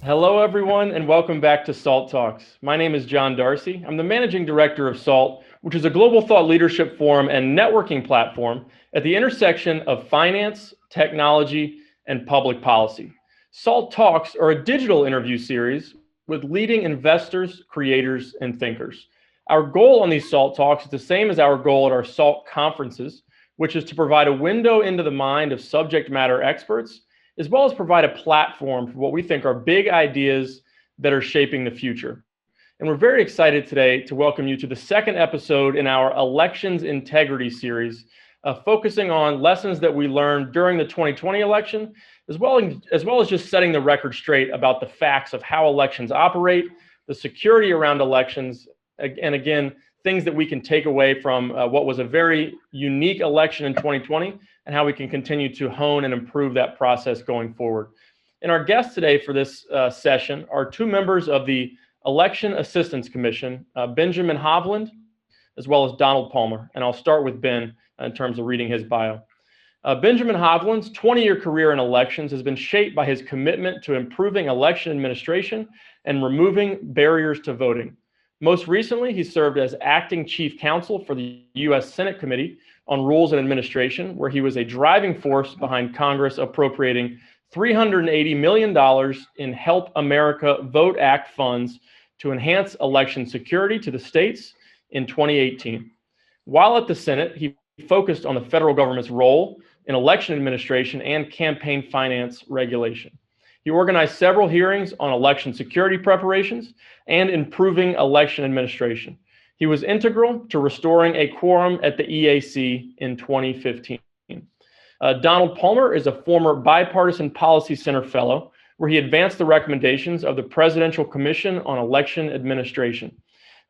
Hello, everyone, and welcome back to SALT Talks. My name is John Darcy. I'm the managing director of SALT, which is a global thought leadership forum and networking platform at the intersection of finance, technology, and public policy. SALT Talks are a digital interview series with leading investors, creators, and thinkers. Our goal on these SALT Talks is the same as our goal at our SALT conferences, which is to provide a window into the mind of subject matter experts as well as provide a platform for what we think are big ideas that are shaping the future. And we're very excited today to welcome you to the second episode in our Elections Integrity series, focusing on lessons that we learned during the 2020 election, as well as just setting the record straight about the facts of how elections operate, the security around elections, and again, things that we can take away from what was a very unique election in 2020 and how we can continue to hone and improve that process going forward. And our guests today for this session are two members of the Election Assistance Commission, Benjamin Hovland, as well as Donald Palmer. And I'll start with Ben in terms of reading his bio. Benjamin Hovland's 20-year career in elections has been shaped by his commitment to improving election administration and removing barriers to voting. Most recently, he served as acting chief counsel for the U.S. Senate Committee on Rules and Administration, where he was a driving force behind Congress appropriating $380 million in Help America Vote Act funds to enhance election security to the states in 2018. While at the Senate, he focused on the federal government's role in election administration and campaign finance regulation. He organized several hearings on election security preparations and improving election administration. He was integral to restoring a quorum at the EAC in 2015. Donald Palmer is a former Bipartisan Policy Center Fellow, where he advanced the recommendations of the Presidential Commission on Election Administration.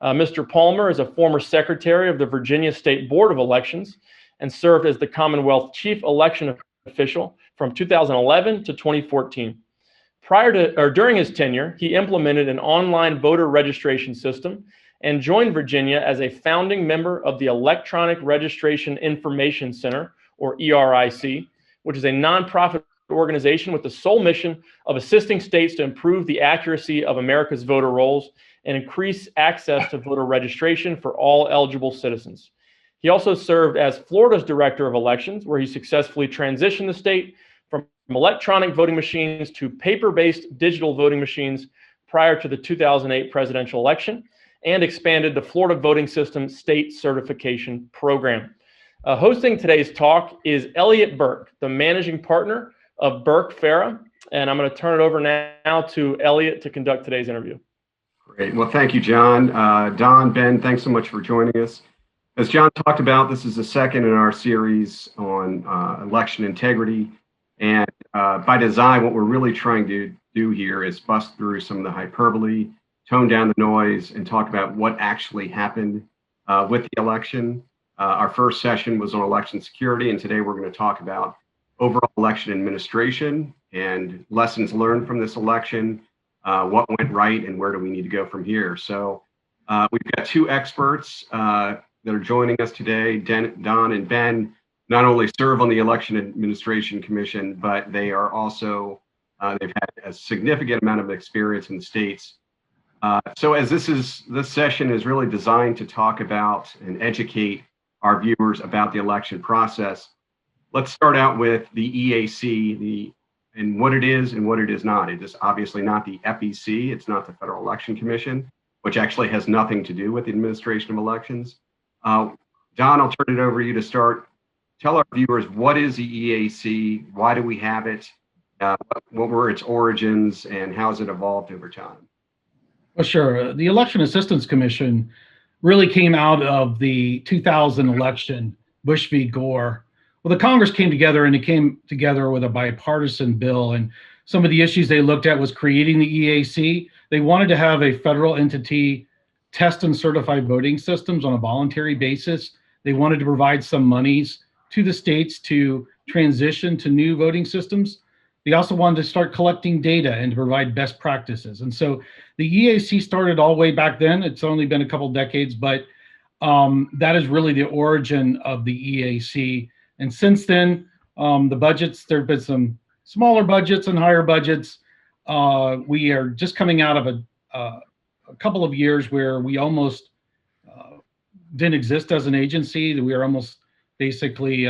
Mr. Palmer is a former secretary of the Virginia State Board of Elections and served as the Commonwealth Chief Election Official from 2011 to 2014. During his tenure, he implemented an online voter registration system and joined Virginia as a founding member of the Electronic Registration Information Center, or ERIC, which is a nonprofit organization with the sole mission of assisting states to improve the accuracy of America's voter rolls and increase access to voter registration for all eligible citizens. He also served as Florida's Director of Elections, where he successfully transitioned the state from electronic voting machines to paper-based digital voting machines prior to the 2008 presidential election, and expanded the Florida Voting System State Certification Program. Hosting today's talk is Elliot Burke, the managing partner of Burke Farah, and I'm going to turn it over now to Elliot to conduct today's interview. Great. Well, thank you, John. Don, Ben, thanks so much for joining us. As John talked about, this is the second in our series on election integrity. And by design, what we're really trying to do here is bust through some of the hyperbole, tone down the noise, and talk about what actually happened with the election. Our first session was on election security, and today we're going to talk about overall election administration and lessons learned from this election, what went right, and where do we need to go from here. So we've got two experts that are joining us today, Don and Ben. Not only serve on the Election Administration Commission, but they are also, they've had a significant amount of experience in the states. So as this session is really designed to talk about and educate our viewers about the election process, let's start out with the EAC, and what it is and what it is not. It is obviously not the FEC, it's not the Federal Election Commission, which actually has nothing to do with the administration of elections. Don, I'll turn it over to you to start. Tell our viewers, what is the EAC? Why do we have it? What were its origins, and how has it evolved over time? Well, sure. The Election Assistance Commission really came out of the 2000 election, Bush v. Gore. Well, the Congress came together, and it came together with a bipartisan bill. And some of the issues they looked at was creating the EAC. They wanted to have a federal entity test and certify voting systems on a voluntary basis. They wanted to provide some monies to the states to transition to new voting systems. They also wanted to start collecting data and to provide best practices. And so the EAC started all the way back then. It's only been a couple decades, but that is really the origin of the EAC. And since then, the budgets, there have been some smaller budgets and higher budgets. we are just coming out of a couple of years where we almost didn't exist as an agency. We are almost basically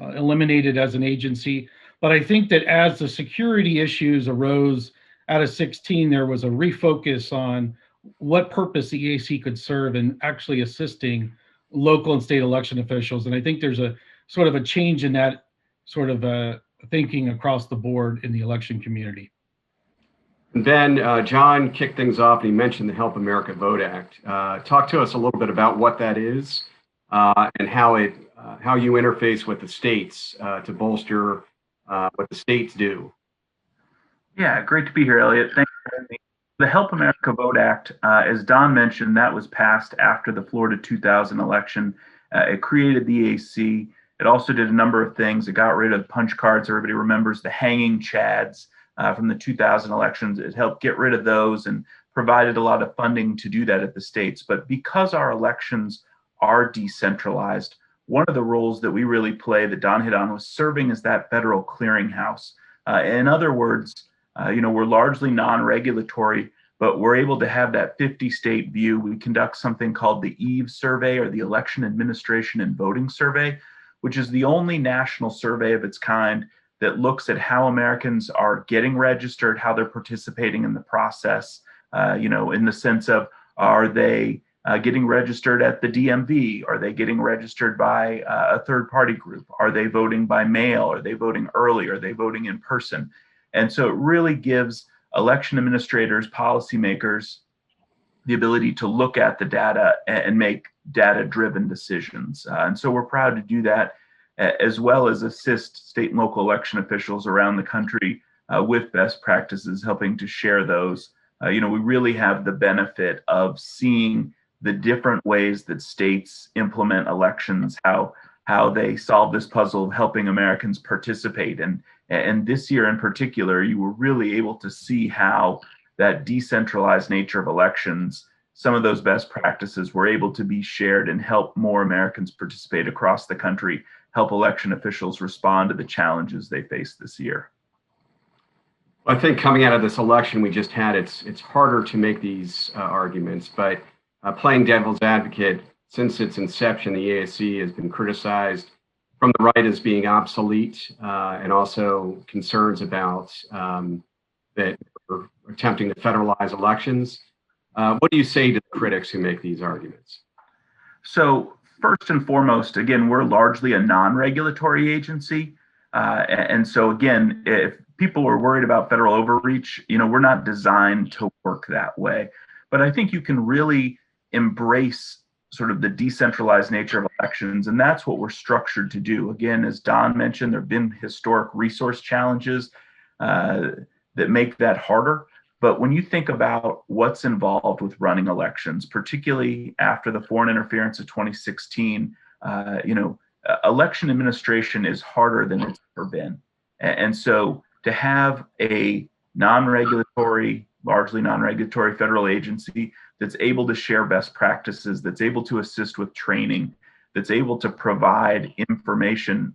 eliminated as an agency. But I think that as the security issues arose out of 16, there was a refocus on what purpose the EAC could serve in actually assisting local and state election officials. And I think there's a sort of a change in that sort of thinking across the board in the election community. And then John kicked things off and he mentioned the Help America Vote Act. Talk to us a little bit about what that is and how you interface with the states to bolster what the states do. Yeah, great to be here, Elliot. Thanks for having me. The Help America Vote Act, as Don mentioned, that was passed after the Florida 2000 election. It created the EAC. It also did a number of things. It got rid of punch cards. Everybody remembers the hanging chads from the 2000 elections. It helped get rid of those and provided a lot of funding to do that at the states. But because our elections are decentralized, one of the roles that we really play that Don hit on was serving as that federal clearinghouse. In other words, we're largely non-regulatory, but we're able to have that 50-state view. We conduct something called the EVE survey, or the Election Administration and Voting Survey, which is the only national survey of its kind that looks at how Americans are getting registered, how they're participating in the process, in the sense of, are they getting registered at the DMV? Are they getting registered by a third-party group? Are they voting by mail? Are they voting early? Are they voting in person? And so it really gives election administrators, policymakers, the ability to look at the data and make data-driven decisions. And so we're proud to do that, as well as assist state and local election officials around the country with best practices, helping to share those. We really have the benefit of seeing the different ways that states implement elections, how they solve this puzzle of helping Americans participate. And this year in particular, you were really able to see how that decentralized nature of elections, some of those best practices were able to be shared and help more Americans participate across the country, help election officials respond to the challenges they face this year. I think coming out of this election we just had, it's harder to make these arguments, but playing devil's advocate, since its inception, the EAC has been criticized from the right as being obsolete, and also concerns about that we're attempting to federalize elections. What do you say to the critics who make these arguments? So first and foremost, again, we're largely a non-regulatory agency. And so again, if people are worried about federal overreach, we're not designed to work that way. But I think you can really embrace sort of the decentralized nature of elections, and that's what we're structured to do. Again, as Don mentioned, there have been historic resource challenges that make that harder. But when you think about what's involved with running elections, particularly after the foreign interference of 2016, election administration is harder than it's ever been. And so to have a largely non-regulatory federal agency that's able to share best practices, that's able to assist with training, that's able to provide information,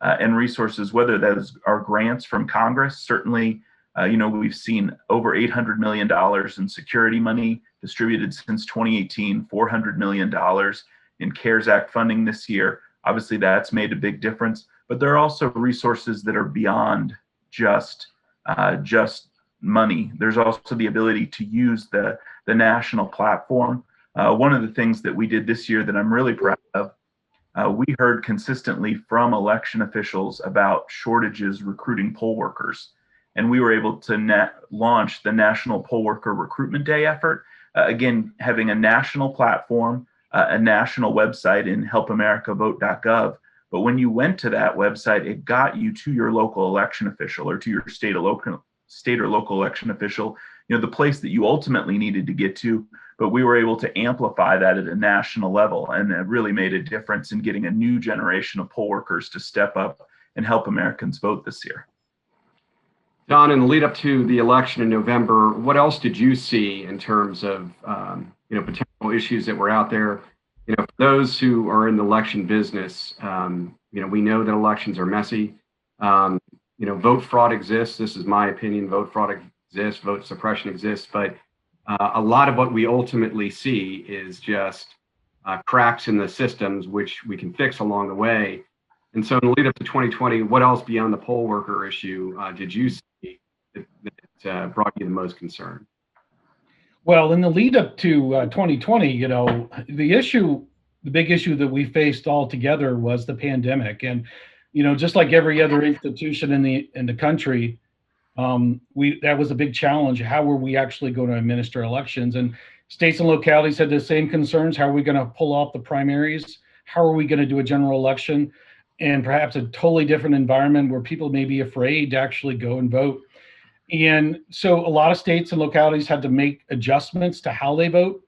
and resources, whether those are grants from Congress. Certainly, we've seen over $800 million in security money distributed since 2018, $400 million in CARES Act funding this year. Obviously, that's made a big difference. But there are also resources that are beyond just money. There's also the ability to use the national platform. One of the things that we did this year that I'm really proud of, we heard consistently from election officials about shortages recruiting poll workers. And we were able to launch the National Poll Worker Recruitment Day effort. Again, having a national platform, a national website in helpamericavote.gov. But when you went to that website, it got you to your local election official or to your state or local election official, the place that you ultimately needed to get to. But we were able to amplify that at a national level, and it really made a difference in getting a new generation of poll workers to step up and help Americans vote this year. Don, in the lead up to the election in November, what else did you see in terms of potential issues that were out there? For those who are in the election business, we know that elections are messy. vote fraud exists. This is my opinion. Vote fraud exists. Vote suppression exists. But a lot of what we ultimately see is just cracks in the systems, which we can fix along the way. And so in the lead up to 2020, what else beyond the poll worker issue did you see that brought you the most concern? Well, in the lead up to 2020, the big issue that we faced all together was the pandemic. And, just like every other institution in the country, that was a big challenge. How were we actually going to administer elections? And states and localities had the same concerns. How are we going to pull off the primaries? How are we going to do a general election? And perhaps a totally different environment where people may be afraid to actually go and vote. And so a lot of states and localities had to make adjustments to how they vote.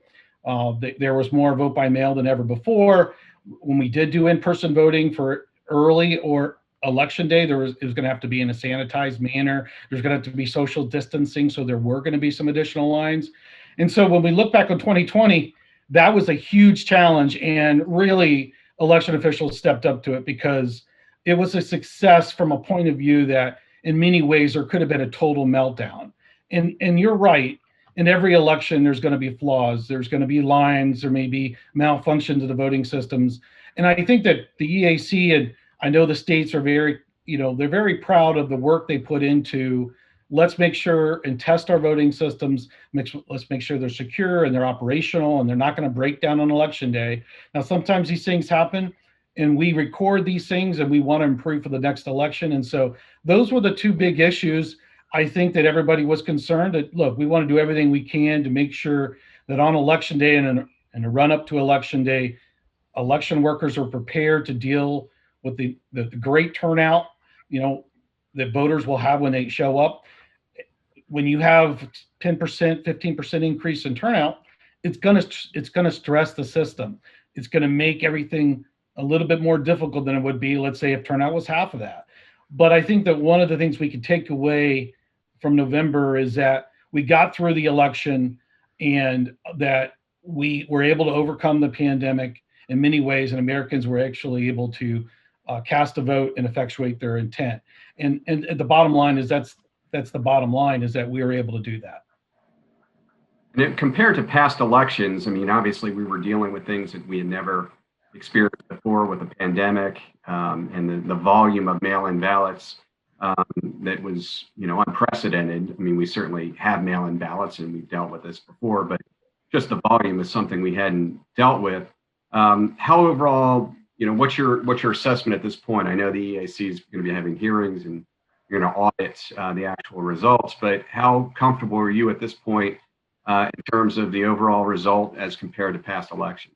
There was more vote by mail than ever before. When we did do in-person voting for early or election day, it was going to have to be in a sanitized manner. There's going to have to be social distancing. So there were going to be some additional lines. And so when we look back on 2020, that was a huge challenge. And really, election officials stepped up to it because it was a success from a point of view that in many ways there could have been a total meltdown. And you're right. In every election, there's going to be flaws. There's going to be lines. There may be malfunctions of the voting systems. And I think that the EAC, and I know the states are they're very proud of the work they put into, let's make sure and test our voting systems. Let's make sure they're secure and they're operational and they're not going to break down on election day. Now, sometimes these things happen and we record these things and we want to improve for the next election. And so those were the two big issues. I think that everybody was concerned that, look, we want to do everything we can to make sure that on election day and in a run up to election day, election workers are prepared to deal with the great turnout, that voters will have when they show up. When you have 10%, 15% increase in turnout, it's gonna stress the system. It's gonna make everything a little bit more difficult than it would be, let's say, if turnout was half of that. But I think that one of the things we could take away from November is that we got through the election and that we were able to overcome the pandemic in many ways, and Americans were actually able to cast a vote and effectuate their intent. And the bottom line is that's the bottom line, is that we were able to do that. And compared to past elections, I mean, obviously we were dealing with things that we had never experienced before with the pandemic and the volume of mail-in ballots that was, unprecedented. I mean, we certainly have mail-in ballots and we've dealt with this before, but just the volume is something we hadn't dealt with. How overall, what's your assessment at this point? I know the EAC is going to be having hearings and you're going to audit the actual results, but how comfortable are you at this point in terms of the overall result as compared to past elections?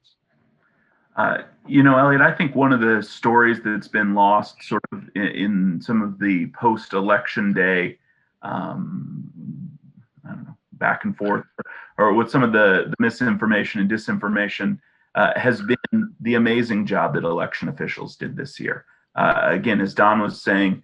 Elliot, I think one of the stories that's been lost sort of in some of the post-election day, I don't know, back and forth, or with some of the misinformation and disinformation, has been the amazing job that election officials did this year. Again, as Don was saying,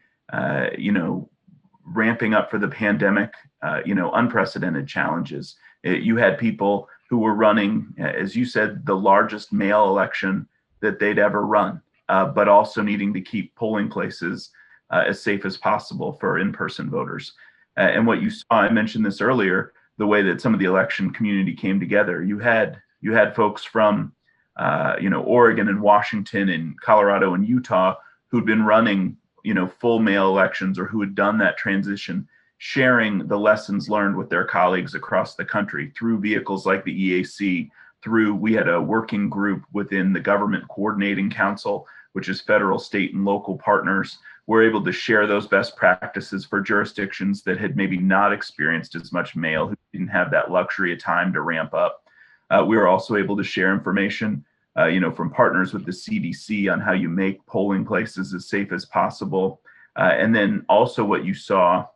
ramping up for the pandemic, unprecedented challenges. You had people who were running, as you said, the largest mail election that they'd ever run, but also needing to keep polling places as safe as possible for in-person voters. And what you saw, I mentioned this earlier, the way that some of the election community came together. You had folks from, Oregon and Washington and Colorado and Utah who'd been running, full mail elections or who had done that transition, sharing the lessons learned with their colleagues across the country through vehicles like the EAC, we had a working group within the Government Coordinating Council, which is federal, state, and local partners. We're able to share those best practices for jurisdictions that had maybe not experienced as much mail, who didn't have that luxury of time to ramp up. We were also able to share information, from partners with the CDC on how you make polling places as safe as possible. And then also what you saw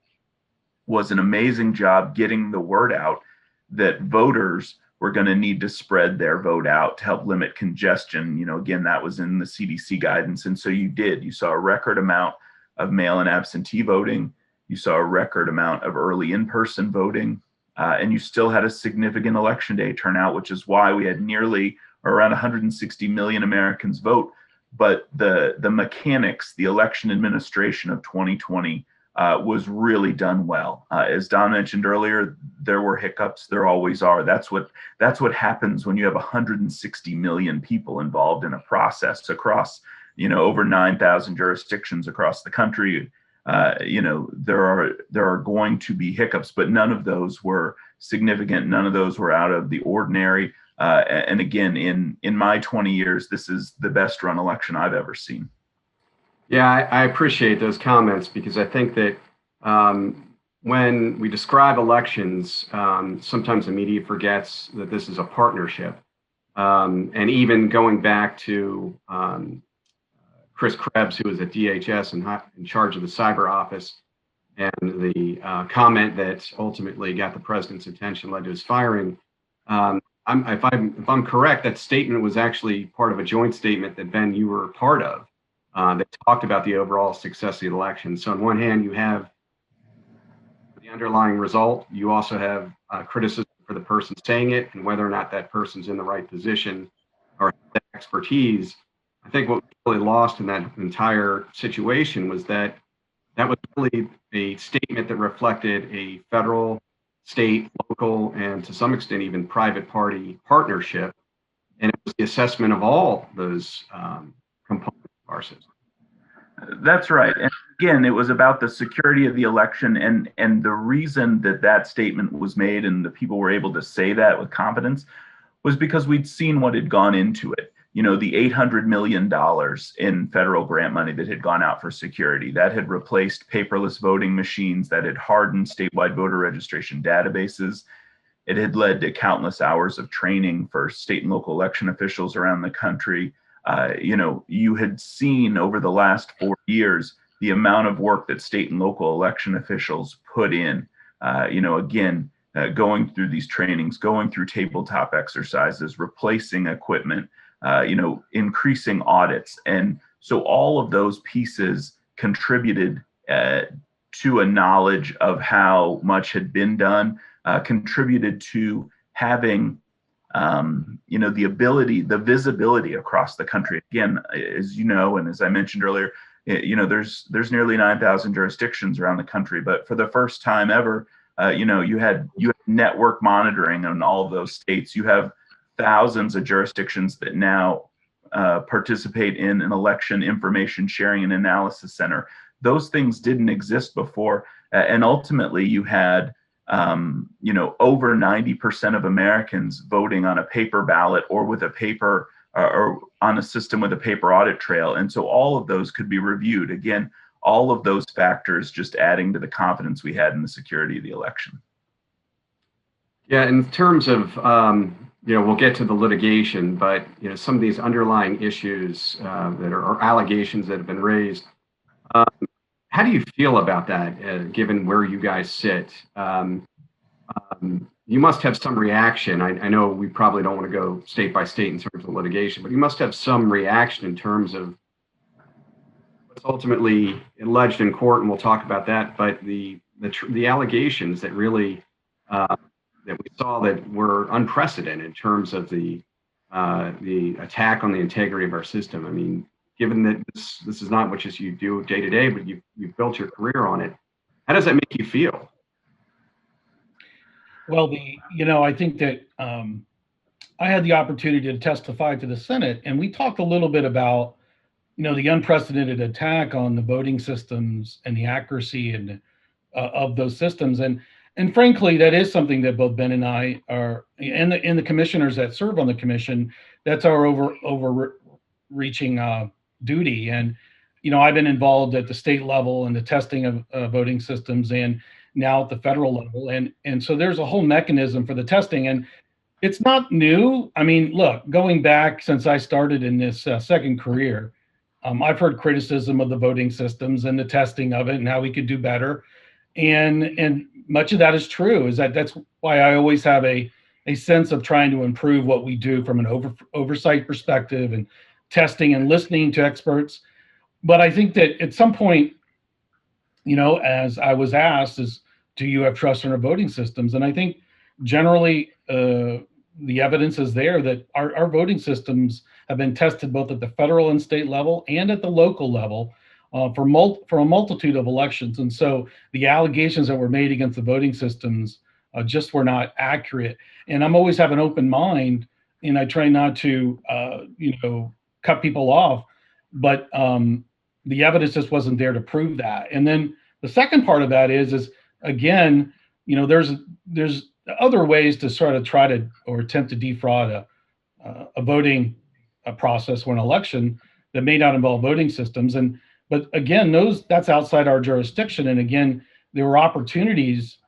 was an amazing job getting the word out that voters were going to need to spread their vote out to help limit congestion. Again, that was in the CDC guidance. And so you saw a record amount of mail-in absentee voting. You saw a record amount of early in-person voting. And you still had a significant election day turnout, which is why we had nearly around 160 million Americans vote. But the mechanics, the election administration of 2020 was really done well. As Don mentioned earlier, there were hiccups. There always are. That's what happens when you have 160 million people involved in a process across, over 9,000 jurisdictions across the country. There are going to be hiccups, but none of those were significant. None of those were out of the ordinary. And again, in my 20 years, this is the best run election I've ever seen. Yeah, I appreciate those comments, because I think that when we describe elections, sometimes the media forgets that this is a partnership. And even going back to Chris Krebs, who was at DHS and in charge of the cyber office, and the comment that ultimately got the president's attention, led to his firing. If I'm correct, that statement was actually part of a joint statement that, Ben, you were part of. That talked about the overall success of the election. So on one hand, you have the underlying result. You also have criticism for the person saying it and whether or not that person's in the right position or has expertise. I think what was really lost in that entire situation was that was really a statement that reflected a federal, state, local, and to some extent even private party partnership. And it was the assessment of all those components of our system. That's right. And again, it was about the security of the election, and the reason that statement was made and the people were able to say that with confidence was because we'd seen what had gone into it. The $800 million in federal grant money that had gone out for security, that had replaced paperless voting machines, that had hardened statewide voter registration databases. It had led to countless hours of training for state and local election officials around the country. You had seen over the last 4 years the amount of work that state and local election officials put in, going through these trainings, going through tabletop exercises, replacing equipment, increasing audits. And so all of those pieces contributed to a knowledge of how much had been done, contributed to having the ability, the visibility across the country. Again, as you know, and as I mentioned earlier, there's nearly 9,000 jurisdictions around the country, but for the first time ever, you had network monitoring in all of those states. You have thousands of jurisdictions that now participate in an election information sharing and analysis center. Those things didn't exist before, and ultimately you had over 90% of Americans voting on a paper ballot or with a paper or on a system with a paper audit trail. And so all of those could be reviewed. Again, all of those factors just adding to the confidence we had in the security of the election. Yeah, in terms of, we'll get to the litigation, but, some of these underlying issues that are allegations that have been raised, how do you feel about that, given where you guys sit? You must have some reaction. I know we probably don't want to go state by state in terms of litigation, but you must have some reaction in terms of what's ultimately alleged in court, and we'll talk about that. But the allegations that really that we saw that were unprecedented in terms of the attack on the integrity of our system. I mean, given that this is not what just you do day to day, but you've built your career on it, how does that make you feel? Well, I think that I had the opportunity to testify to the Senate, and we talked a little bit about, the unprecedented attack on the voting systems and the accuracy and of those systems, and frankly, that is something that both Ben and I are, and the commissioners that serve on the commission, that's our overreaching duty. And I've been involved at the state level in the testing of voting systems, and now at the federal level. And so there's a whole mechanism for the testing, and it's not new. I mean, look, going back since I started in this second career, I've heard criticism of the voting systems and the testing of it and how we could do better. And much of that is true, that's why I always have a sense of trying to improve what we do from an oversight perspective and testing and listening to experts. But I think that at some point, as I was asked, do you have trust in our voting systems? And I think generally the evidence is there that our voting systems have been tested both at the federal and state level and at the local level for a multitude of elections. And so the allegations that were made against the voting systems just were not accurate. And I'm always have an open mind, and I try not to, cut people off. But the evidence just wasn't there to prove that. And then the second part of that is again, there's other ways to sort of try to or attempt to defraud a voting process or an election that may not involve voting systems. But again, that's outside our jurisdiction. And again, there were opportunities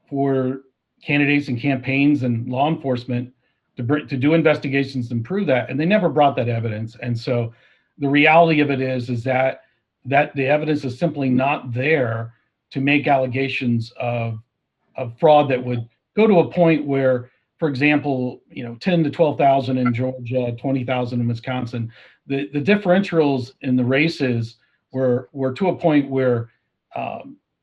for candidates and campaigns and law enforcement to do investigations and prove that, and they never brought that evidence. And so the reality of it is that the evidence is simply not there to make allegations of fraud that would go to a point where, for example, 10 to 12,000 in Georgia, 20,000 in Wisconsin, the differentials in the races were to a point where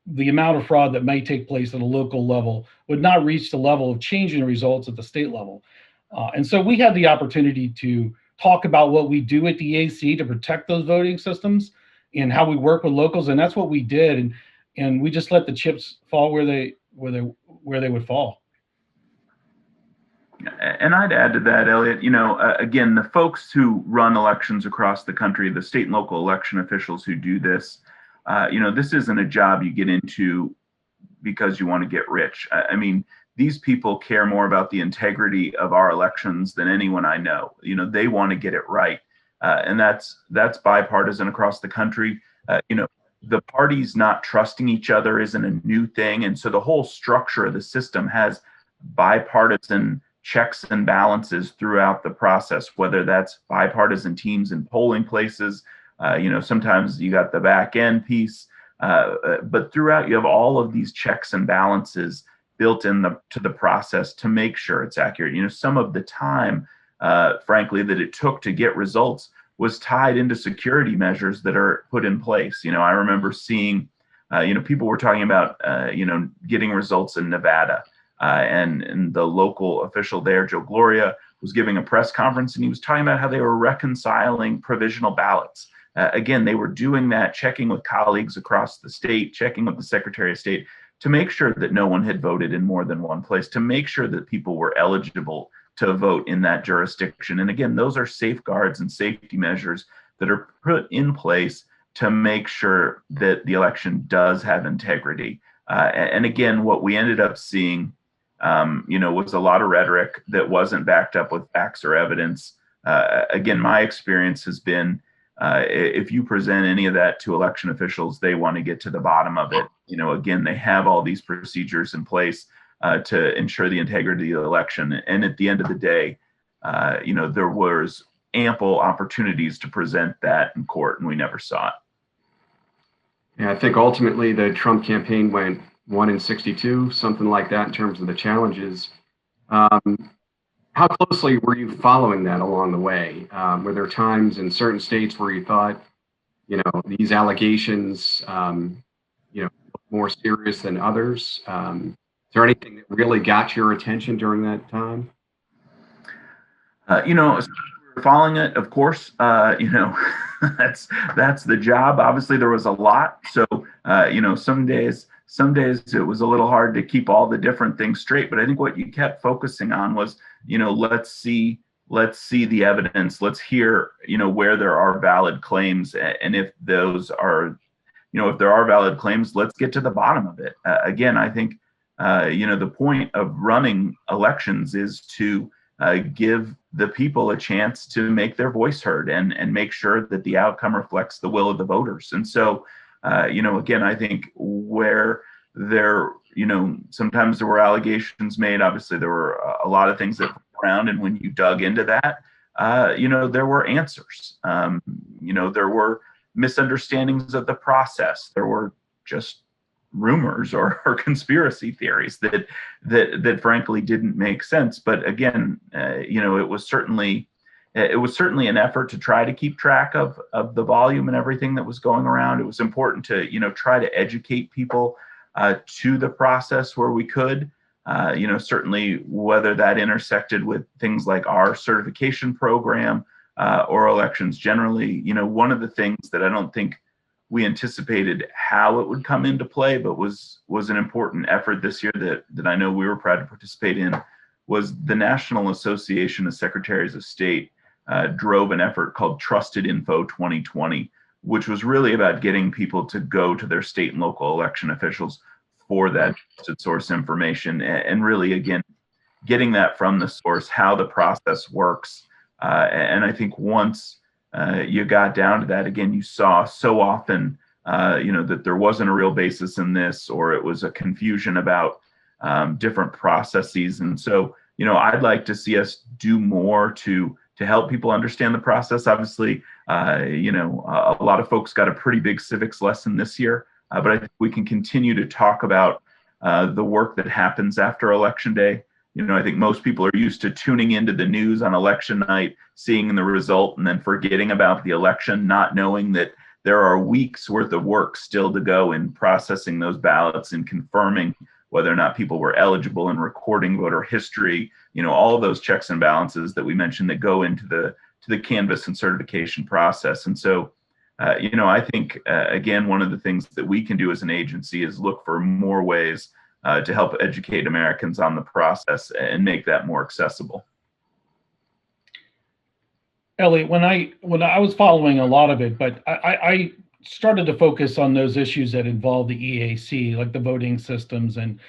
the amount of fraud that may take place at a local level would not reach the level of changing results at the state level. And so we had the opportunity to talk about what we do at the EAC to protect those voting systems and how we work with locals, and that's what we did. And we just let the chips fall where they would fall. And I'd add to that, Elliot, again, the folks who run elections across the country, the state and local election officials who do this, this isn't a job you get into because you want to get rich. I mean, these people care more about the integrity of our elections than anyone I know. They want to get it right. And that's bipartisan across the country. The parties not trusting each other isn't a new thing. And so the whole structure of the system has bipartisan checks and balances throughout the process, whether that's bipartisan teams in polling places. Sometimes you got the back end piece, but throughout you have all of these checks and balances built in to the process to make sure it's accurate. Some of the time, frankly, that it took to get results was tied into security measures that are put in place. I remember seeing, people were talking about, getting results in Nevada, and the local official there, Joe Gloria, was giving a press conference, and he was talking about how they were reconciling provisional ballots. Again, they were doing that, checking with colleagues across the state, checking with the Secretary of State to make sure that no one had voted in more than one place, to make sure that people were eligible to vote in that jurisdiction. And again, those are safeguards and safety measures that are put in place to make sure that the election does have integrity. And again, what we ended up seeing, was a lot of rhetoric that wasn't backed up with facts or evidence. Again, my experience has been, if you present any of that to election officials, they want to get to the bottom of it. Again, they have all these procedures in place to ensure the integrity of the election. And at the end of the day, there was ample opportunities to present that in court, and we never saw it. Yeah, I think ultimately the Trump campaign went 1 in 62, something like that in terms of the challenges. How closely were you following that along the way? Were there times in certain states where you thought, these allegations, more serious than others? Is there anything that really got your attention during that time? We were following it, of course. That's the job. Obviously, there was a lot. So, some days it was a little hard to keep all the different things straight. But I think what you kept focusing on was, let's see the evidence. Let's hear, where there are valid claims, and if those are, if there are valid claims, let's get to the bottom of it. Again, I think, the point of running elections is to give the people a chance to make their voice heard and make sure that the outcome reflects the will of the voters. And so, again, I think where there, sometimes there were allegations made. Obviously, there were a lot of things that went around, and when you dug into that, there were answers. There were misunderstandings of the process. There were just rumors or conspiracy theories that frankly didn't make sense. But again, it was certainly an effort to try to keep track of the volume and everything that was going around. It was important to, try to educate people to the process where we could, certainly whether that intersected with things like our certification program or elections generally. One of the things that I don't think we anticipated how it would come into play, but was an important effort this year that I know we were proud to participate in, was the National Association of Secretaries of State drove an effort called Trusted Info 2020, which was really about getting people to go to their state and local election officials for that trusted source information, and really, again, getting that from the source, how the process works. And I think once you got down to that, again, you saw so often, that there wasn't a real basis in this, or it was a confusion about different processes. And so, I'd like to see us do more to help people understand the process. Obviously, a lot of folks got a pretty big civics lesson this year, but I think we can continue to talk about the work that happens after Election Day. I think most people are used to tuning into the news on election night, seeing the result, and then forgetting about the election, not knowing that there are weeks worth of work still to go in processing those ballots and confirming whether or not people were eligible and recording voter history, all of those checks and balances that we mentioned that go into the canvass and certification process. And so, I think, again, one of the things that we can do as an agency is look for more ways to help educate Americans on the process and make that more accessible. Elliot, when I was following a lot of it, but I started to focus on those issues that involve the EAC, like the voting systems and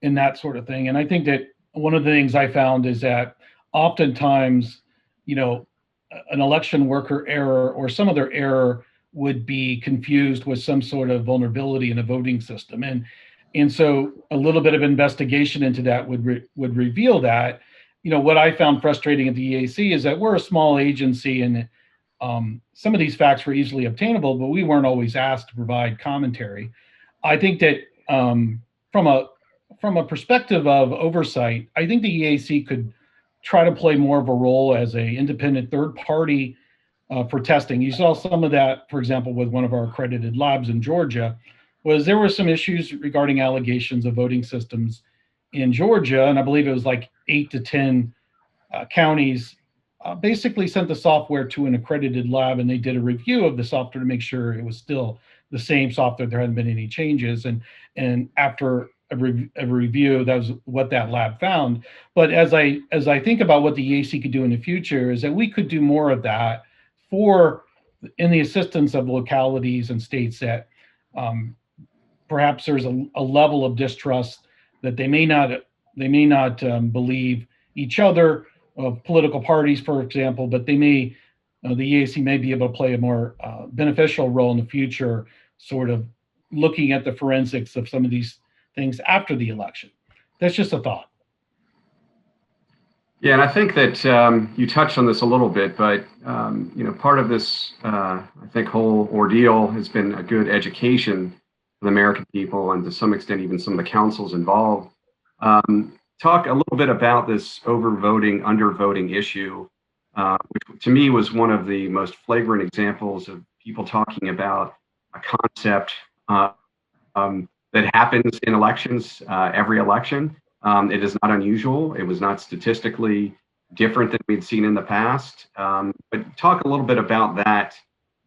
that sort of thing. And I think that one of the things I found is that oftentimes, an election worker error or some other error would be confused with some sort of vulnerability in a voting system. And so a little bit of investigation into that would reveal that. What I found frustrating at the EAC is that we're a small agency, and some of these facts were easily obtainable, but we weren't always asked to provide commentary. I think that from a perspective of oversight, I think the EAC could try to play more of a role as an independent third party for testing. You saw some of that, for example, with one of our accredited labs in Georgia, was there were some issues regarding allegations of voting systems in Georgia, and I believe it was like 8 to 10 counties basically sent the software to an accredited lab, and they did a review of the software to make sure it was still the same software, there hadn't been any changes. And after a review, that was what that lab found. But as I think about what the EAC could do in the future, is that we could do more of that in the assistance of localities and states that perhaps there's a level of distrust that they may not believe each other, of political parties, for example, but the EAC may be able to play a more beneficial role in the future, sort of looking at the forensics of some of these things after the election. That's just a thought. Yeah, and I think that you touched on this a little bit, but part of this, I think, whole ordeal has been a good education for the American people, and to some extent, even some of the councils involved. Talk a little bit about this overvoting, undervoting issue, which to me was one of the most flagrant examples of people talking about a concept that happens in elections, every election. It is not unusual. It was not statistically different than we'd seen in the past. But talk a little bit about that,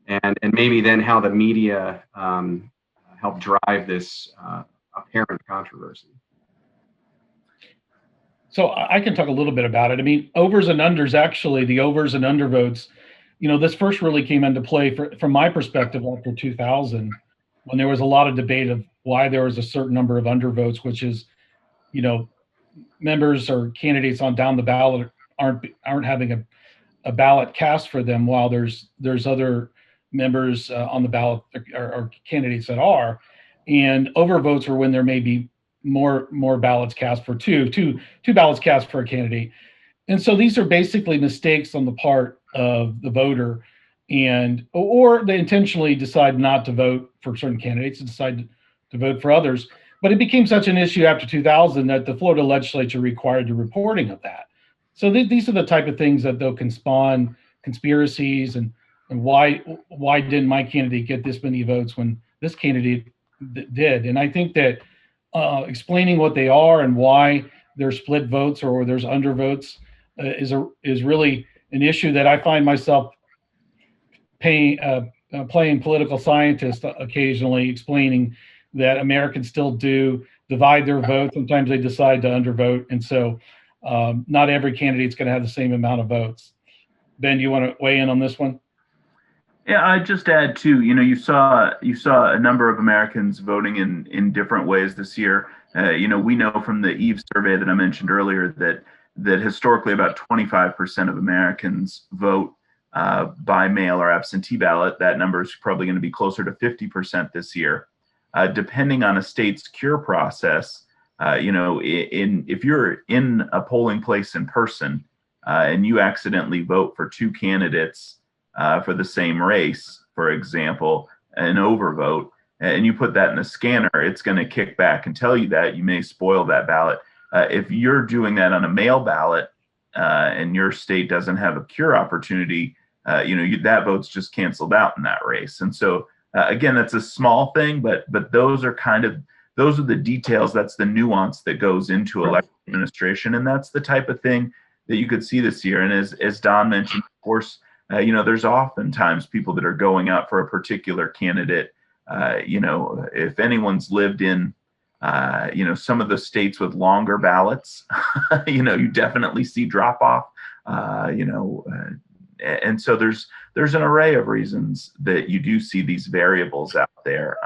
and maybe then how the media helped drive this apparent controversy. So I can talk a little bit about it. I mean, overs and unders, actually, the overs and undervotes, this first really came into play from my perspective after 2000, when there was a lot of debate of why there was a certain number of undervotes, which is, members or candidates on down the ballot aren't having a ballot cast for them, while there's other members on the ballot or candidates that are. And overvotes are when there may be more ballots cast for two ballots cast for a candidate. And so these are basically mistakes on the part of the voter, or they intentionally decide not to vote for certain candidates and decide to vote for others. But it became such an issue after 2000 that the Florida legislature required the reporting of that. So these are the type of things that can spawn conspiracies, and why didn't my candidate get this many votes when this candidate did? And I think that explaining what they are and why there's split votes or there's undervotes is really an issue that I find myself playing political scientist occasionally, explaining that Americans still do divide their vote. Sometimes they decide to undervote, and so not every candidate's going to have the same amount of votes. Ben, do you want to weigh in on this one? Yeah, I'd just add too. You saw a number of Americans voting in different ways this year. We know from the EVE survey that I mentioned earlier that historically about 25% of Americans vote by mail or absentee ballot. That number is probably going to be closer to 50% this year. Depending on a state's cure process, if you're in a polling place in person and you accidentally vote for two candidates for the same race, for example, an overvote, and you put that in a scanner, it's going to kick back and tell you that you may spoil that ballot. If you're doing that on a mail ballot and your state doesn't have a cure opportunity, that vote's just canceled out in that race. And so again, that's a small thing, but those are the details. That's the nuance that goes into election administration, and that's the type of thing that you could see this year. And as Don mentioned, of course, there's oftentimes people that are going out for a particular candidate. If anyone's lived in some of the states with longer ballots, you definitely see drop off. And so there's an array of reasons that you do see these variables out there.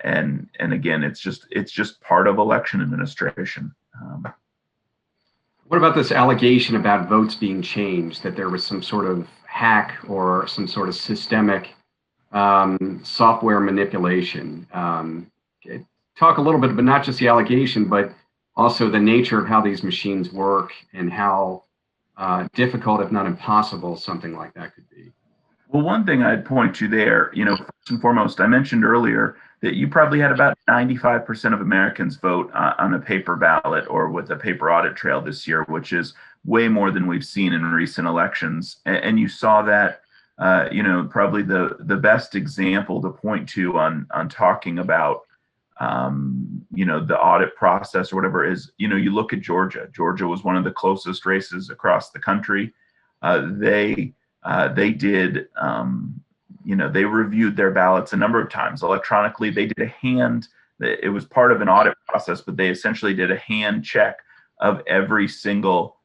And again, it's just part of election administration. What about this allegation about votes being changed, that there was some sort of hack or some sort of systemic software manipulation? Talk a little bit, but not just the allegation, but also the nature of how these machines work and how difficult, if not impossible, something like that could be. Well, one thing I'd point to there, first and foremost, I mentioned earlier that you probably had about 95% of Americans vote on a paper ballot or with a paper audit trail this year, which is way more than we've seen in recent elections. And you saw that, probably the best example to point to on talking about, the audit process or whatever is, you look at Georgia. Georgia was one of the closest races across the country. They did, they reviewed their ballots a number of times electronically. They did it was part of an audit process, but they essentially did a hand check of every single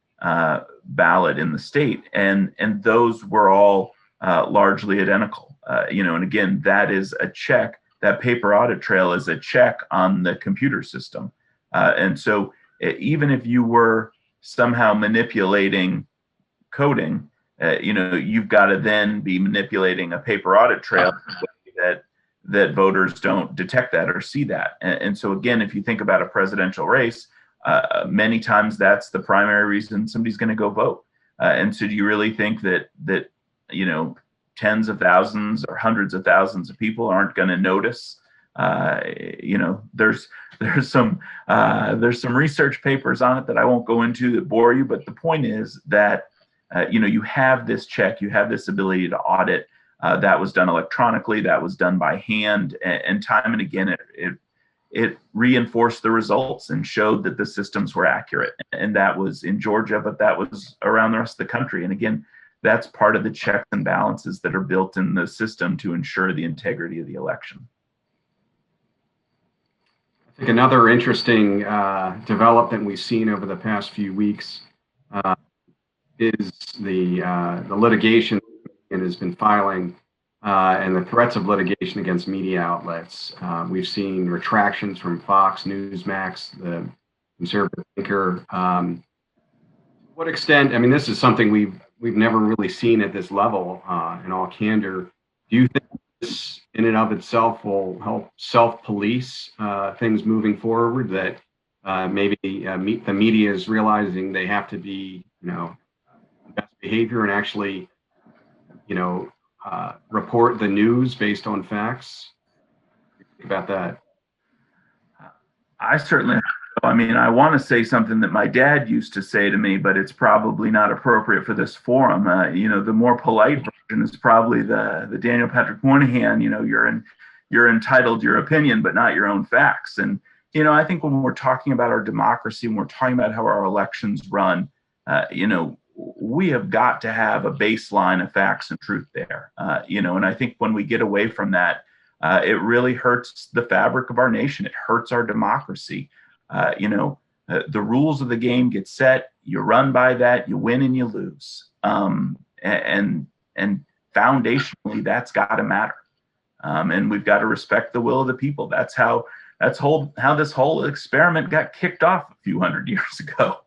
ballot in the state. And those were all largely identical. And again, that is a check. That paper audit trail is a check on the computer system. And so even if you were somehow manipulating coding, you've got to then be manipulating a paper audit trail that voters don't detect that or see that. And so again, if you think about a presidential race, many times that's the primary reason somebody's going to go vote. And so do you really think that tens of thousands or hundreds of thousands of people aren't going to notice? There's some research papers on it that I won't go into that bore you, but the point is that you have this check, you have this ability to audit. That was done electronically, that was done by hand, and time and again it reinforced the results and showed that the systems were accurate. And that was in Georgia, but that was around the rest of the country. And again, that's part of the checks and balances that are built in the system to ensure the integrity of the election. I think another interesting development we've seen over the past few weeks is the litigation it has been filing and the threats of litigation against media outlets. We've seen retractions from Fox, Newsmax, the conservative thinker. To what extent? I mean, this is something we've never really seen at this level. In all candor, do you think this, in and of itself, will help self-police things moving forward? That maybe the media is realizing they have to be, best behavior and actually, report the news based on facts? Think about that. I certainly. I want to say something that my dad used to say to me, but it's probably not appropriate for this forum. The more polite version is probably the Daniel Patrick Moynihan. You're entitled to your opinion, but not your own facts. And I think when we're talking about our democracy, when we're talking about how our elections run, we have got to have a baseline of facts and truth there. And I think when we get away from that, it really hurts the fabric of our nation. It hurts our democracy. The rules of the game get set. You run by that. You win and you lose. And foundationally, that's got to matter. And we've got to respect the will of the people. That's how this whole experiment got kicked off a few hundred years ago.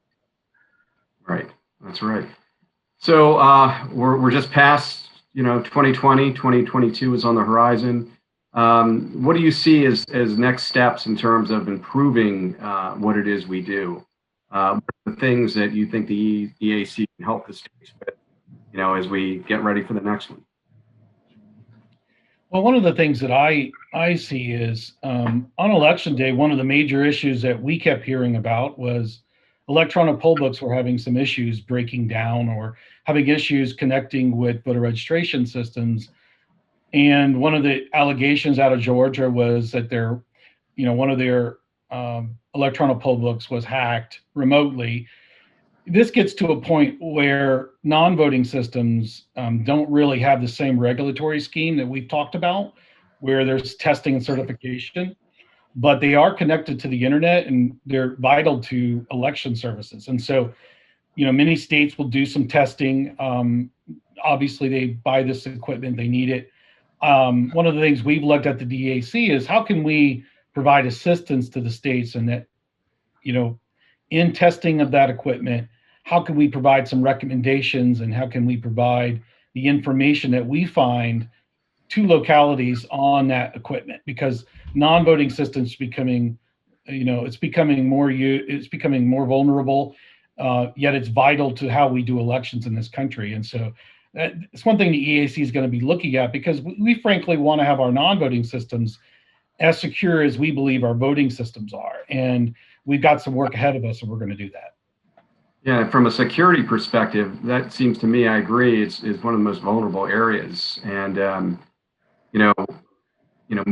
Right. That's right. So we're just past 2020. 2022 is on the horizon. What do you see as next steps in terms of improving what it is we do? What are the things that you think the EAC can help the states with, as we get ready for the next one? Well, one of the things that I see is on election day, one of the major issues that we kept hearing about was electronic poll books were having some issues breaking down or having issues connecting with voter registration systems. And one of the allegations out of Georgia was that one of their electronic poll books was hacked remotely. This gets to a point where non-voting systems don't really have the same regulatory scheme that we've talked about, where there's testing and certification, but they are connected to the internet and they're vital to election services. And so, many states will do some testing. Obviously, they buy this equipment, they need it. One of the things we've looked at the DAC is how can we provide assistance to the states and that, in testing of that equipment, how can we provide some recommendations and how can we provide the information that we find to localities on that equipment? Because non-voting systems becoming, it's becoming more vulnerable, yet it's vital to how we do elections in this country. And so it's one thing the EAC is going to be looking at, because we frankly want to have our non-voting systems as secure as we believe our voting systems are. And we've got some work ahead of us, and we're going to do that. Yeah, from a security perspective, that seems to me, I agree, it's one of the most vulnerable areas. And,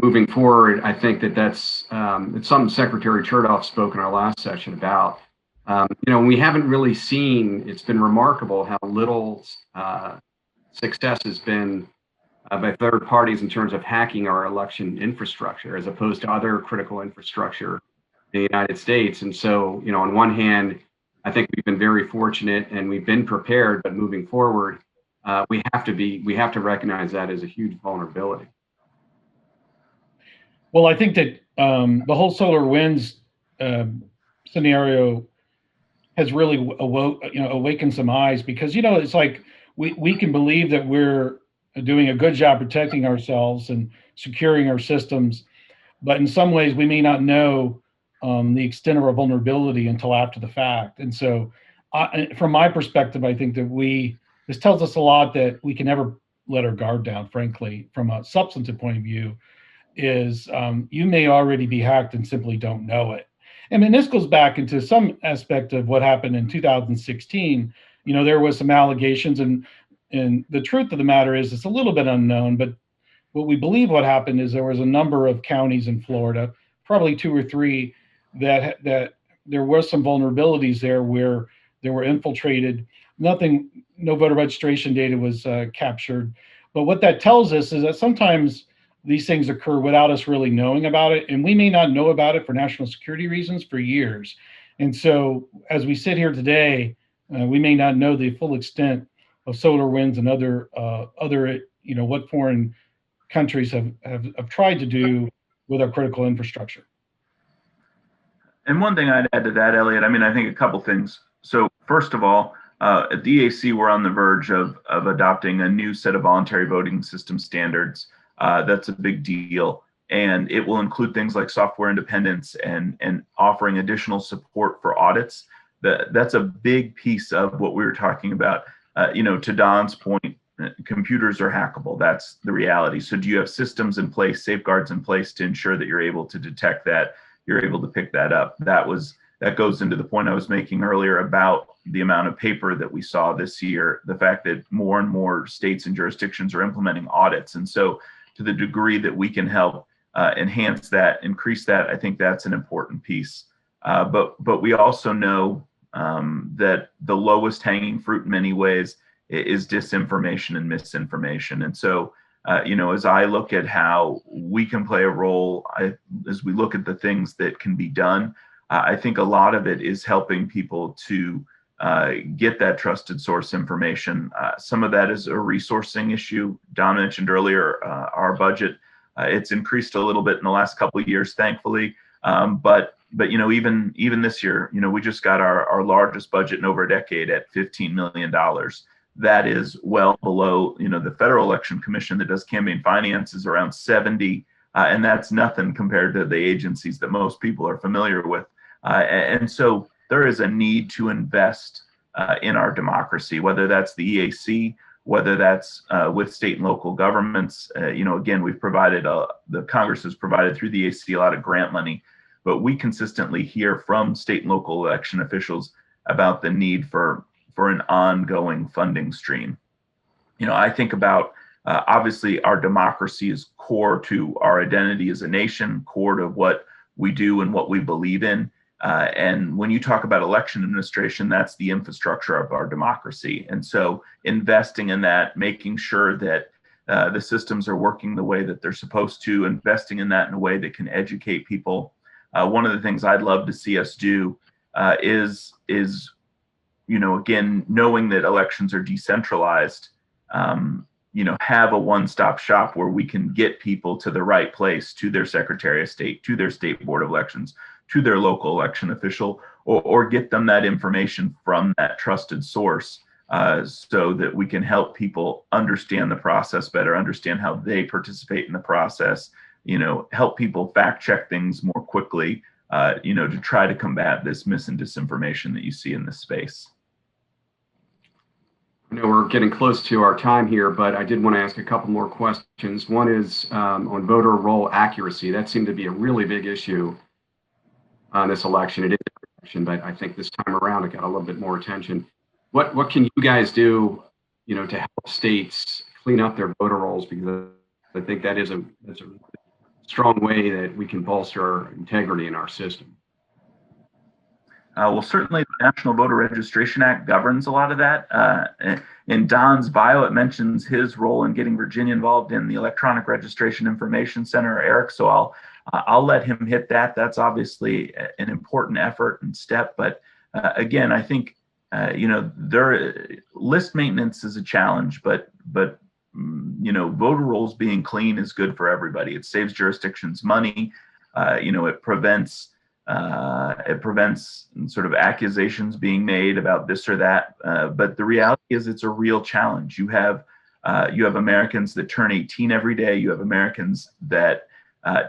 moving forward, I think that's it's something Secretary Chertoff spoke in our last session about. We haven't really seen, it's been remarkable how little success has been by third parties in terms of hacking our election infrastructure as opposed to other critical infrastructure in the United States. And so, on one hand, I think we've been very fortunate and we've been prepared, but moving forward, we have to recognize that as a huge vulnerability. Well, I think that the whole SolarWinds scenario has really awakened some eyes, because it's like we can believe that we're doing a good job protecting ourselves and securing our systems, but in some ways we may not know the extent of our vulnerability until after the fact. And so from my perspective, I think that this tells us a lot that we can never let our guard down, frankly, from a substantive point of view, is you may already be hacked and simply don't know it. I mean, this goes back into some aspect of what happened in 2016. There was some allegations, and the truth of the matter is it's a little bit unknown, but what we believe what happened is there was a number of counties in Florida, probably 2 or 3, that there were some vulnerabilities there where they were infiltrated. No voter registration data was captured. But what that tells us is that sometimes these things occur without us really knowing about it, and we may not know about it for national security reasons for years. And so as we sit here today, we may not know the full extent of SolarWinds and other what foreign countries have tried to do with our critical infrastructure. And one thing I'd add to that, Elliot, I think a couple things. So first of all, at DAC, we're on the verge of adopting a new set of voluntary voting system standards. That's a big deal. And it will include things like software independence and offering additional support for audits. That's a big piece of what we were talking about. To Don's point, computers are hackable. That's the reality. So do you have systems in place, safeguards in place to ensure that you're able to detect that, you're able to pick that up? That goes into the point I was making earlier about the amount of paper that we saw this year, the fact that more and more states and jurisdictions are implementing audits. And so to the degree that we can help enhance that, increase that, I think that's an important piece. But we also know that the lowest hanging fruit in many ways is disinformation and misinformation. And so, as I look at how we can play a role, as we look at the things that can be done, I think a lot of it is helping people to get that trusted source information. Some of that is a resourcing issue. Don mentioned earlier our budget. It's increased a little bit in the last couple of years, thankfully. But even this year, we just got our largest budget in over a decade at $15 million. That is well below, the Federal Election Commission that does campaign finance is around 70, and that's nothing compared to the agencies that most people are familiar with. And so there is a need to invest in our democracy, whether that's the EAC, whether that's with state and local governments. Again, we've provided, the Congress has provided through the EAC a lot of grant money, but we consistently hear from state and local election officials about the need for an ongoing funding stream. I think about, obviously, our democracy is core to our identity as a nation, core to what we do and what we believe in. And when you talk about election administration, that's the infrastructure of our democracy. And so investing in that, making sure that the systems are working the way that they're supposed to, investing in that in a way that can educate people. One of the things I'd love to see us do is again, knowing that elections are decentralized, have a one-stop shop where we can get people to the right place, to their Secretary of State, to their state board of elections, to their local election official, or get them that information from that trusted source so that we can help people understand the process better, understand how they participate in the process, help people fact check things more quickly, to try to combat this mis and disinformation that you see in this space. I know we're getting close to our time here, but I did want to ask a couple more questions. One is on voter roll accuracy. That seemed to be a really big issue on this election. It is an election, but I think this time around it got a little bit more attention. What can you guys do, to help states clean up their voter rolls? Because I think that's a strong way that we can bolster our integrity in our system. Well, certainly the National Voter Registration Act governs a lot of that. In Don's bio, it mentions his role in getting Virginia involved in the Electronic Registration Information Center, ERIC. So I'll let him hit that. That's obviously an important effort and step. But again, I think list maintenance is a challenge, but voter rolls being clean is good for everybody. It saves jurisdictions money. It prevents sort of accusations being made about this or that. But the reality is it's a real challenge. You have Americans that turn 18 every day. You have Americans that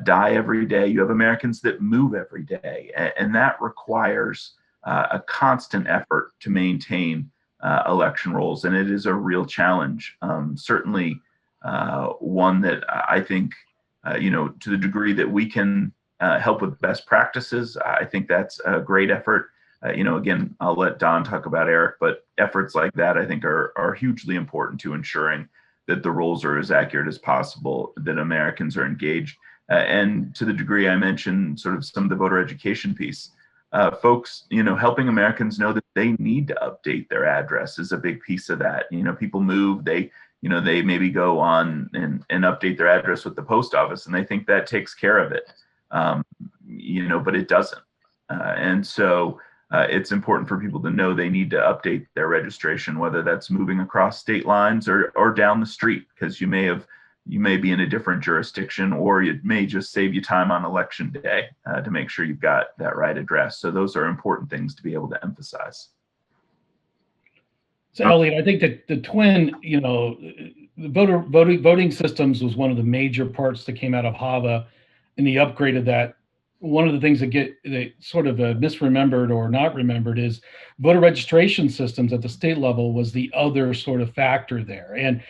die every day. You have Americans that move every day. And that requires a constant effort to maintain election rolls. And it is a real challenge. Certainly one that I think, to the degree that we can help with best practices, I think that's a great effort. Again, I'll let Don talk about ERIC, but efforts like that I think are hugely important to ensuring that the rolls are as accurate as possible, that Americans are engaged. And to the degree I mentioned sort of some of the voter education piece, folks, helping Americans know that they need to update their address is a big piece of that. People move, they maybe go on and update their address with the post office and they think that takes care of it. But it doesn't. And so it's important for people to know they need to update their registration, whether that's moving across state lines or down the street, because you may be in a different jurisdiction, or it may just save you time on election day to make sure you've got that right address. So those are important things to be able to emphasize. So Elliot, I think that the twin, the voting systems was one of the major parts that came out of HAVA. And the upgrade of that, one of the things that sort of misremembered or not remembered is voter registration systems at the state level was the other sort of factor there. And,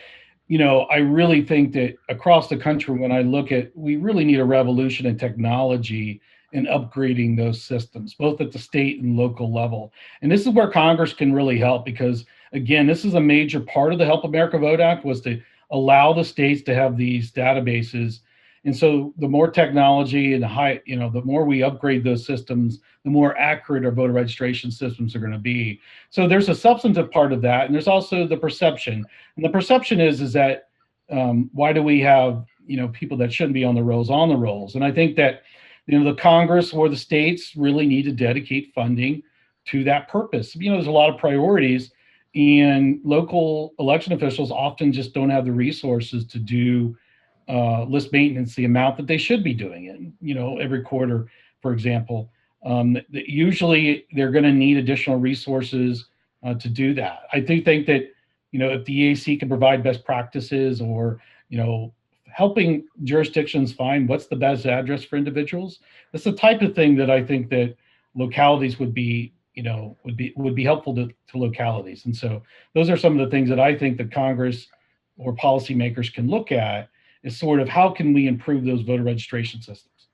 I really think that across the country, when I look at, we really need a revolution in technology and upgrading those systems, both at the state and local level. And this is where Congress can really help, because again, this is a major part of the Help America Vote Act, was to allow the states to have these databases And so the more technology and the more we upgrade those systems, the more accurate our voter registration systems are going to be. So there's a substantive part of that, and there's also the perception. And the perception is that why do we have people that shouldn't be on the rolls? And I think that the Congress or the states really need to dedicate funding to that purpose. There's a lot of priorities, and local election officials often just don't have the resources to do list maintenance the amount that they should be doing it, every quarter, for example. Usually they're going to need additional resources to do that. I do think that, if the EAC can provide best practices or, helping jurisdictions find what's the best address for individuals, that's the type of thing that I think that localities would be helpful to localities. And so those are some of the things that I think that Congress or policymakers can look at, is sort of how can we improve those voter registration systems.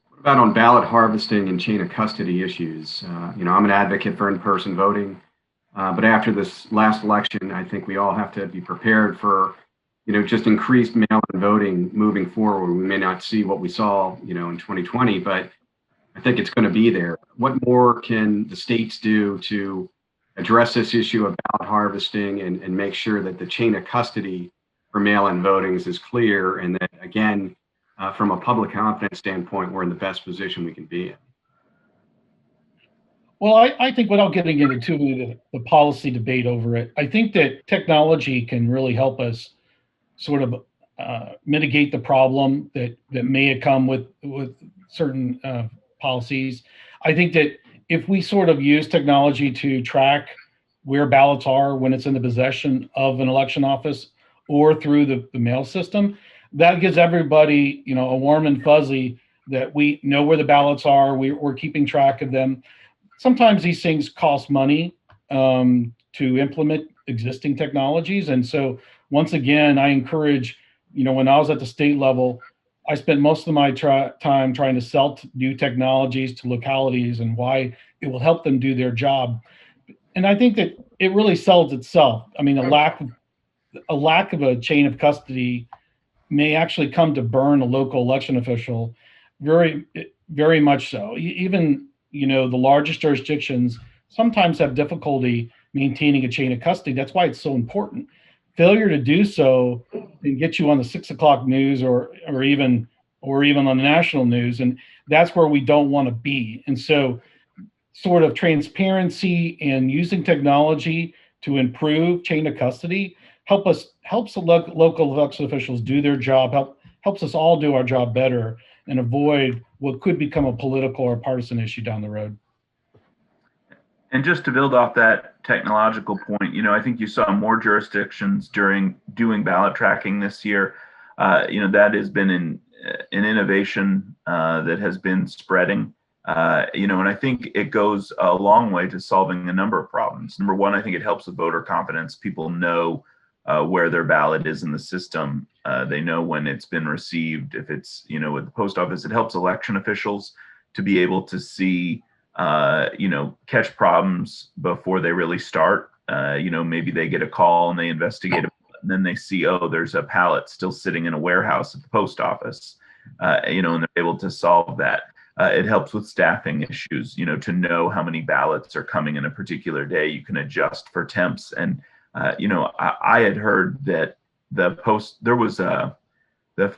What about on ballot harvesting and chain of custody issues? I'm an advocate for in-person voting, but after this last election, I think we all have to be prepared for just increased mail-in voting moving forward. We may not see what we saw in 2020, but I think it's going to be there. What more can the states do to address this issue of ballot harvesting and make sure that the chain of custody for mail-in voting is clear, and that, again, from a public confidence standpoint, we're in the best position we can be in? Well, I think without getting into the policy debate over it, I think that technology can really help us sort of mitigate the problem that may come with certain policies. I think that if we sort of use technology to track where ballots are when it's in the possession of an election office or through the mail system, that gives everybody, a warm and fuzzy that we know where the ballots are, we're keeping track of them. Sometimes these things cost money to implement existing technologies. And so once again, I encourage, when I was at the state level, I spent most of my time trying to sell new technologies to localities and why it will help them do their job. And I think that it really sells itself. I mean, a lack of a chain of custody may actually come to burn a local election official, very, very much so. Even, the largest jurisdictions sometimes have difficulty maintaining a chain of custody. That's why it's so important. Failure to do so can get you on the 6 o'clock news or even on the national news. And that's where we don't want to be. And so sort of transparency and using technology to improve chain of custody helps the local election officials do their job, helps us all do our job better and avoid what could become a political or partisan issue down the road. And just to build off that technological point, I think you saw more jurisdictions during doing ballot tracking this year. That has been an innovation that has been spreading. And I think it goes a long way to solving a number of problems. Number one, I think it helps with voter confidence. People know where their ballot is in the system. They know when it's been received. If it's, with the post office, it helps election officials to be able to see, catch problems before they really start. Maybe they get a call and they investigate it, and then they see, oh, there's a pallet still sitting in a warehouse at the post office, and they're able to solve that. It helps with staffing issues, to know how many ballots are coming in a particular day. You can adjust for temps. And, I had heard that the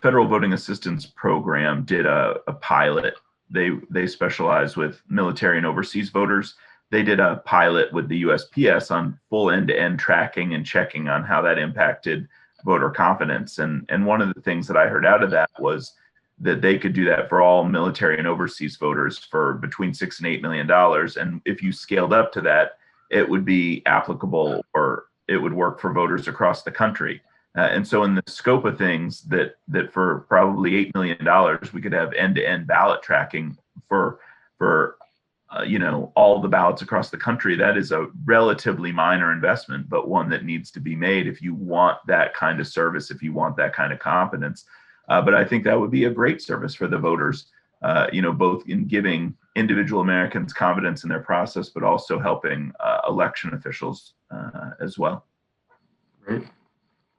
Federal Voting Assistance Program did a pilot. They specialize with military and overseas voters. They did a pilot with the USPS on full end-to-end tracking and checking on how that impacted voter confidence. And one of the things that I heard out of that was that they could do that for all military and overseas voters for between $6 and $8 million. And if you scaled up to that, it would be applicable, or it would work for voters across the country. And so in the scope of things, that for probably $8 million, we could have end-to-end ballot tracking for all the ballots across the country. That is a relatively minor investment, but one that needs to be made if you want that kind of service, if you want that kind of competence. But I think that would be a great service for the voters, both in giving individual Americans confidence in their process, but also helping election officials as well. Great.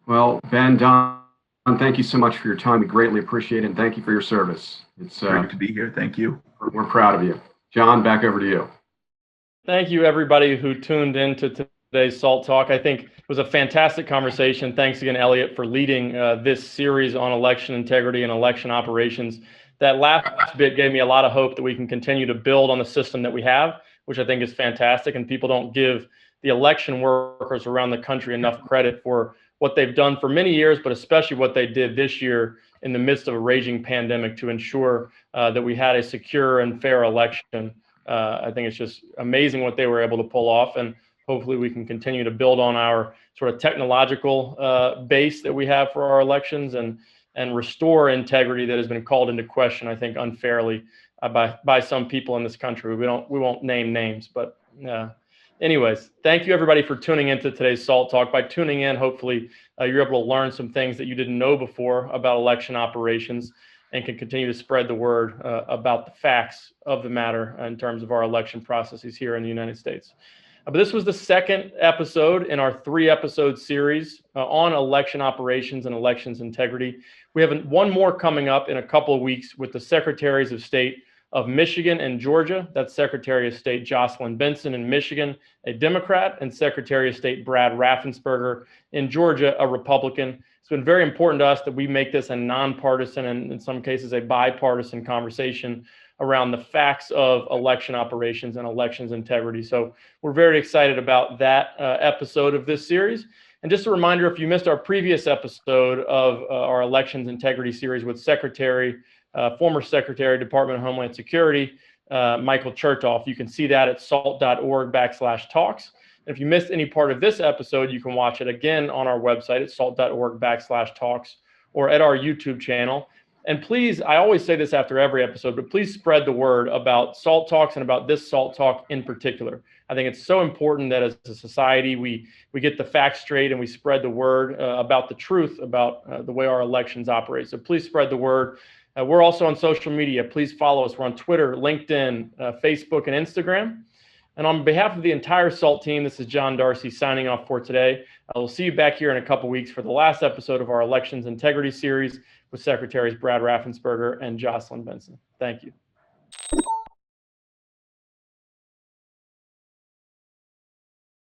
Well, Ben, Don, thank you so much for your time. We greatly appreciate it, and thank you for your service. It's Great to be here. Thank you. we're proud of you. John, back over to you. Thank you, everybody who tuned in to today's SALT Talk. I think it was a fantastic conversation. Thanks again, Elliot, for leading this series on election integrity and election operations. That last bit gave me a lot of hope that we can continue to build on the system that we have, which I think is fantastic. And people don't give the election workers around the country enough credit for what they've done for many years, but especially what they did this year in the midst of a raging pandemic to ensure that we had a secure and fair election. I think it's just amazing what they were able to pull off, and hopefully we can continue to build on our sort of technological base that we have for our elections and restore integrity that has been called into question, I think, unfairly by some people in this country. We won't name names, but anyways, thank you everybody for tuning into today's SALT Talk. By tuning in, hopefully you're able to learn some things that you didn't know before about election operations and can continue to spread the word about the facts of the matter in terms of our election processes here in the United States. But this was the second episode in our 3-episode series on election operations and elections integrity. We have one more coming up in a couple of weeks with the Secretaries of State of Michigan and Georgia. That's Secretary of State Jocelyn Benson in Michigan, a Democrat, and Secretary of State Brad Raffensperger in Georgia, a Republican. It's been very important to us that we make this a nonpartisan and in some cases a bipartisan conversation around the facts of election operations and elections integrity. So we're very excited about that episode of this series. And just a reminder, if you missed our previous episode of our elections integrity series with former Secretary, Department of Homeland Security, Michael Chertoff, you can see that at salt.org/talks. If you missed any part of this episode, you can watch it again on our website at salt.org/talks or at our YouTube channel. And please, I always say this after every episode, but please spread the word about SALT Talks and about this SALT Talk in particular. I think it's so important that as a society, we get the facts straight and we spread the word about the truth about the way our elections operate. So please spread the word. We're also on social media. Please follow us. We're on Twitter, LinkedIn, Facebook, and Instagram. And on behalf of the entire SALT team, this is John Darcy signing off for today. We'll see you back here in a couple weeks for the last episode of our Elections Integrity series with Secretaries Brad Raffensperger and Jocelyn Benson. Thank you.